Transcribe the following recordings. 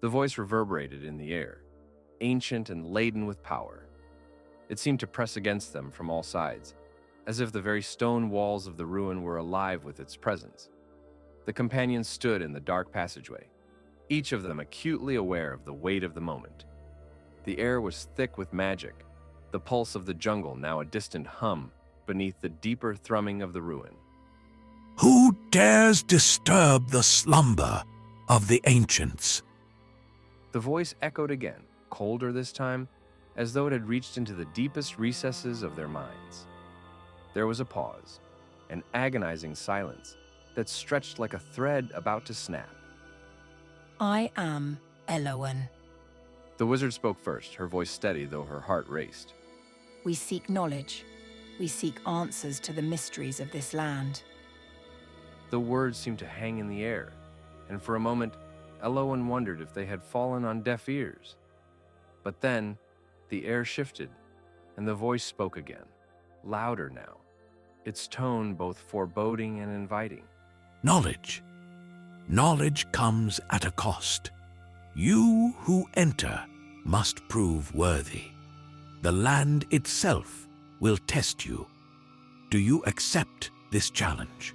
The voice reverberated in the air, ancient and laden with power. It seemed to press against them from all sides, as if the very stone walls of the ruin were alive with its presence. The companions stood in the dark passageway, each of them acutely aware of the weight of the moment. The air was thick with magic, the pulse of the jungle now a distant hum beneath the deeper thrumming of the ruin. Who dares disturb the slumber of the ancients? The voice echoed again, colder this time, as though it had reached into the deepest recesses of their minds. There was a pause, an agonizing silence that stretched like a thread about to snap. I am Elowen. The wizard spoke first, her voice steady though her heart raced. We seek knowledge. We seek answers to the mysteries of this land. The words seemed to hang in the air, and for a moment, Elowen wondered if they had fallen on deaf ears. But then, the air shifted, and the voice spoke again, louder now, its tone both foreboding and inviting. Knowledge. Knowledge comes at a cost. You who enter must prove worthy. The land itself will test you. Do you accept this challenge?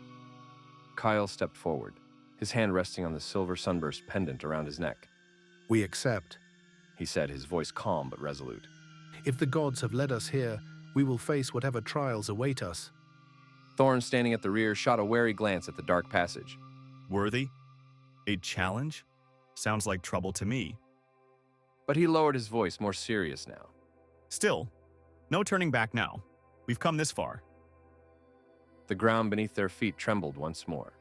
Kael stepped forward, his hand resting on the silver sunburst pendant around his neck. We accept. He said, his voice calm but resolute. If the gods have led us here, we will face whatever trials await us. Thorne, standing at the rear, shot a wary glance at the dark passage. Worthy? A challenge? Sounds like trouble to me. But he lowered his voice, more serious now. Still, no turning back now. We've come this far. The ground beneath their feet trembled once more,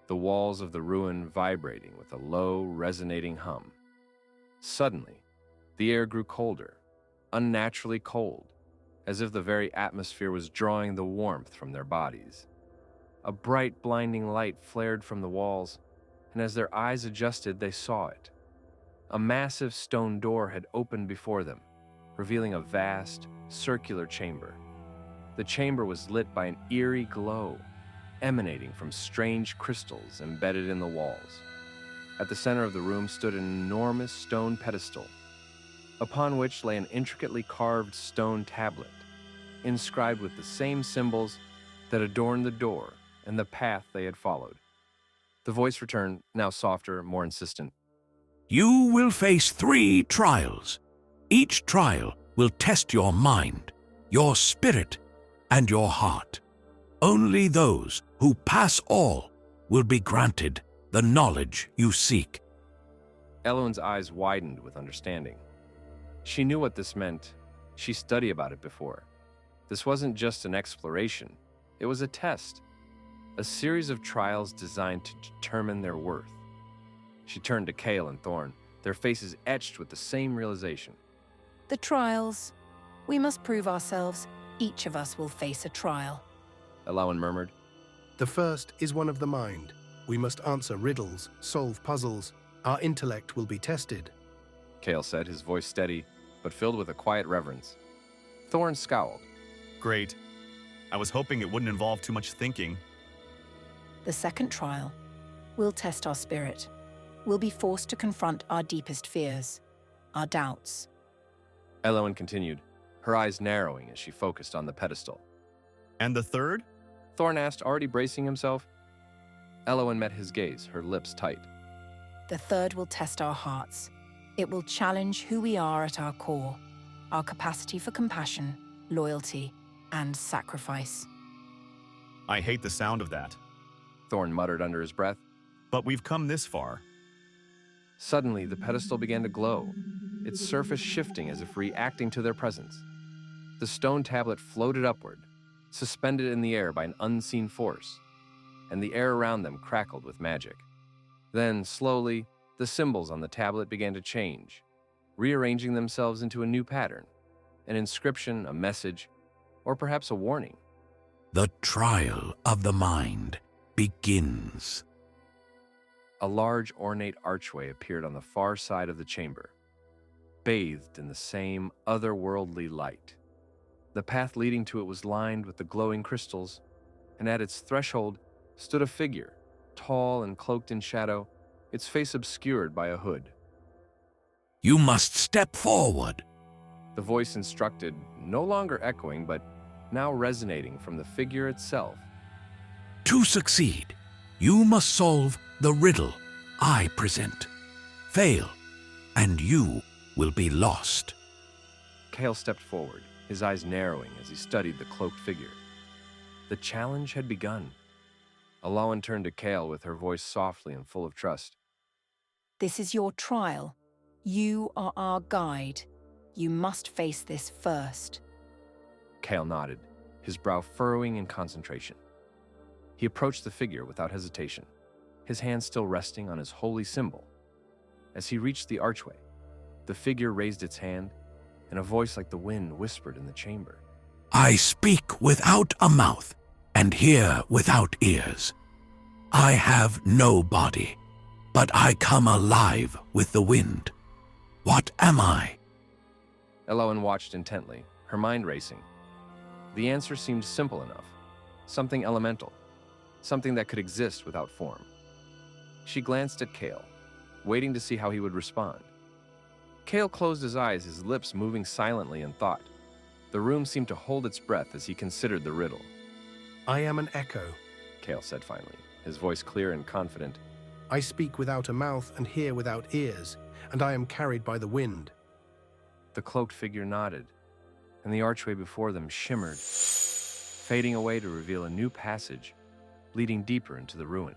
the walls of the ruin vibrating with a low, resonating hum. Suddenly, the air grew colder, unnaturally cold, as if the very atmosphere was drawing the warmth from their bodies. A bright, blinding light flared from the walls, and as their eyes adjusted, they saw it. A massive stone door had opened before them, revealing a vast, circular chamber. The chamber was lit by an eerie glow, emanating from strange crystals embedded in the walls. At the center of the room stood an enormous stone pedestal, upon which lay an intricately carved stone tablet, inscribed with the same symbols that adorned the door and the path they had followed. The voice returned, now softer, more insistent. You will face 3 trials. Each trial will test your mind, your spirit, and your heart. Only those who pass all will be granted the knowledge you seek. Elowen's eyes widened with understanding. She knew what this meant. She studied about it before. This wasn't just an exploration. It was a test. A series of trials designed to determine their worth. She turned to Kael and Thorne, their faces etched with the same realization. The trials. We must prove ourselves. Each of us will face a trial. Elowen murmured. The first is one of the mind. We must answer riddles, solve puzzles. Our intellect will be tested. Kael said, his voice steady, but filled with a quiet reverence. Thorne scowled. Great. I was hoping it wouldn't involve too much thinking. The second trial. We'll test our spirit. We'll be forced to confront our deepest fears, our doubts. Elowen continued, her eyes narrowing as she focused on the pedestal. And the third? Thorne asked, already bracing himself. Elowen met his gaze, her lips tight. The third will test our hearts. It will challenge who we are at our core, our capacity for compassion, loyalty, and sacrifice. I hate the sound of that. Thorne muttered under his breath. But we've come this far. Suddenly, the pedestal began to glow, its surface shifting as if reacting to their presence. The stone tablet floated upward, suspended in the air by an unseen force, and the air around them crackled with magic. Then, slowly, the symbols on the tablet began to change, rearranging themselves into a new pattern, an inscription, a message, or perhaps a warning. The trial of the mind begins. A large, ornate archway appeared on the far side of the chamber, bathed in the same otherworldly light. The path leading to it was lined with the glowing crystals, and at its threshold stood a figure, tall and cloaked in shadow, its face obscured by a hood. You must step forward. The voice instructed, no longer echoing, but now resonating from the figure itself. To succeed, you must solve the riddle I present. Fail, and you will be lost. Kael stepped forward, his eyes narrowing as he studied the cloaked figure. The challenge had begun. Elowen turned to Kael with her voice softly and full of trust. This is your trial. You are our guide. You must face this first. Kael nodded, his brow furrowing in concentration. He approached the figure without hesitation, his hand still resting on his holy symbol. As he reached the archway, the figure raised its hand, and a voice like the wind whispered in the chamber. I speak without a mouth and hear without ears. I have no body, but I come alive with the wind. What am I? Elowen watched intently, her mind racing. The answer seemed simple enough. Something elemental. Something that could exist without form. She glanced at Kael, waiting to see how he would respond. Kael closed his eyes, his lips moving silently in thought. The room seemed to hold its breath as he considered the riddle. I am an echo. Kael said finally, his voice clear and confident. I speak without a mouth and hear without ears, and I am carried by the wind. The cloaked figure nodded, and the archway before them shimmered, fading away to reveal a new passage, leading deeper into the ruin.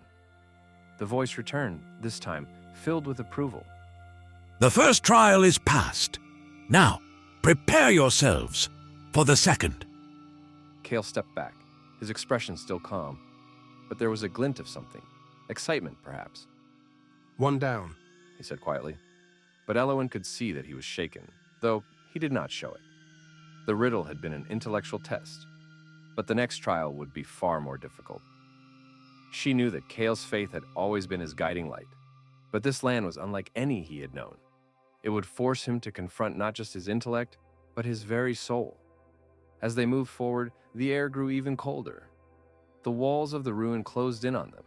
The voice returned, this time filled with approval. The first trial is past. Now, prepare yourselves for the second. Kael stepped back, his expression still calm, but there was a glint of something, excitement perhaps. One down. He said quietly, but Elowen could see that he was shaken, though he did not show it. The riddle had been an intellectual test, but the next trial would be far more difficult. She knew that Kael's faith had always been his guiding light, but this land was unlike any he had known. It would force him to confront not just his intellect, but his very soul. As they moved forward, the air grew even colder. The walls of the ruin closed in on them,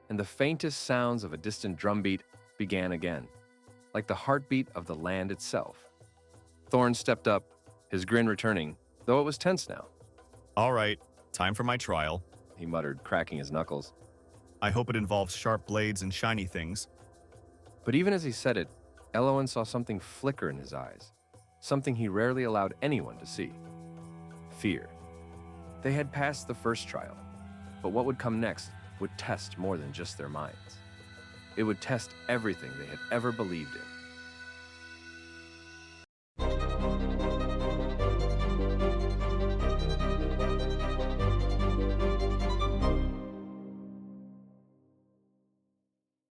and the faintest sounds of a distant drumbeat began again, like the heartbeat of the land itself. Thorne stepped up, his grin returning, though it was tense now. All right, time for my trial. He muttered, cracking his knuckles. I hope it involves sharp blades and shiny things. But even as he said it, Elowen saw something flicker in his eyes, something he rarely allowed anyone to see. Fear. They had passed the first trial, but what would come next would test more than just their minds. It would test everything they had ever believed in.